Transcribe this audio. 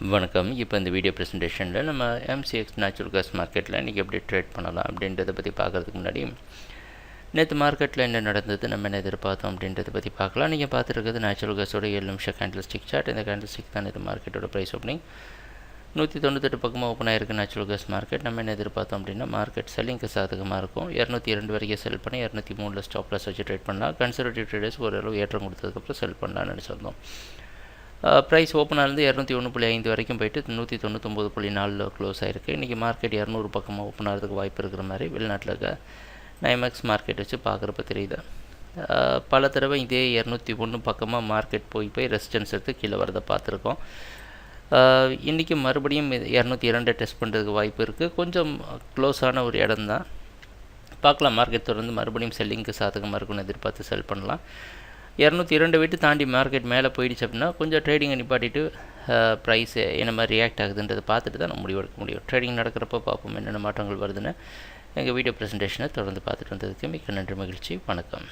வணக்கம். இப்போ இந்த வீடியோ ப்ரெசன்டேஷனில் நம்ம MCX நேச்சுரல் கேஸ் மார்க்கெட்டில் இன்றைக்கி எப்படி ட்ரேட் பண்ணலாம் அப்படின்றத பற்றி பார்க்குறதுக்கு முன்னாடி நேற்று மார்க்கெட்டில் என்ன நடந்தது, நம்ம என்ன எதிர்பார்த்தோம் அப்படின்றத பற்றி பார்க்கலாம். நீங்கள் பார்த்துருக்கிறது நேச்சுரல் கேஸோட 7 நிமிஷம் கேண்டில் ஸ்டிக் சார்ட். இந்த கேண்டில் ஸ்டிக் தான் இது மார்க்கெட்டோட ப்ரைஸ் ஓப்பனிங் 198 பக்கமாக ஓப்பன் ஆகிருக்கு நேச்சுரல் கேஸ் மார்க்கெட். நம்ம என்ன எதிர்பார்த்தோம் அப்படின்னா மார்க்கெட் செல்லிங்க்கு சாதகமாக இருக்கும். 202 வரைக்கும் செல் பண்ணி 203 ஸ்டாப் லாஸ் வச்சு ட்ரேட் பண்ணலாம். கன்சர்வேட்டிவ் ட்ரேடர்ஸ் ஓரளவு ஏற்றம் கொடுத்ததுக்கப்புறம் செல் பண்ணலாம்னு நினச்சிருந்தோம். ப்ரைஸ் ஓப்பன் ஆனது 201.5 வரைக்கும் போயிட்டு 199.4 க்ளோஸ் ஆகிருக்கு. இன்றைக்கி மார்க்கெட் 200 பக்கமாக ஓப்பன் ஆகிறதுக்கு வாய்ப்பு இருக்கிற மாதிரி வெளிநாட்டில் இருக்க நைமேக்ஸ் மார்க்கெட் வச்சு பார்க்குறப்ப தெரியுது. பல தடவை இதே 201 பக்கமாக மார்க்கெட் போய் ரெசிஸ்டன்ஸ் எடுத்து கீழே வரதை பார்த்துருக்கோம். இன்றைக்கி மறுபடியும் 202 டெஸ்ட் பண்ணுறதுக்கு வாய்ப்பு இருக்குது. கொஞ்சம் க்ளோஸான ஒரு இடம் தான். பார்க்கலாம், மார்க்கெட் தொடர்ந்து மறுபடியும் செல்லிங்க்கு சாதகமாக இருக்குன்னு எதிர்பார்த்து செல் பண்ணலாம். 202 விட்டு தாண்டி மார்க்கெட் மேலே போயிடுச்சு அப்படின்னா கொஞ்சம் ட்ரேடிங்கை நிப்பாட்டிட்டு ப்ரைஸ் என்ன மாதிரி ரியாக்ட் ஆகுதுன்றதை பார்த்துட்டு தான் நம்ம முடிவெடுக்க முடியும். ட்ரேடிங் நடக்கிறப்போ பார்ப்போம் என்னென்ன மாற்றங்கள் வருதுன்னு. எங்கள் வீடியோ ப்ரெசன்டேஷனை தொடர்ந்து பார்த்துட்டு வந்ததுக்கு மிக்க நன்றி, மகிழ்ச்சி, வணக்கம்.